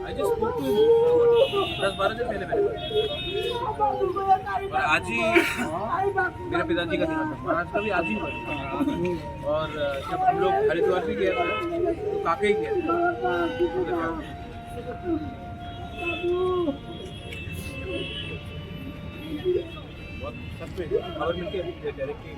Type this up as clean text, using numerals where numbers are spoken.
I just spoke to him 10-12 दिन पहले मेरे पास। और आज ही मेरे पिताजी का दिन था, महाराज का भी आज ही हुआ। और जब हम लोग हरिद्वार भी गए थे तो काके ही गए थे। बहुत सब पे खबर मिलती है डायरेक्टली।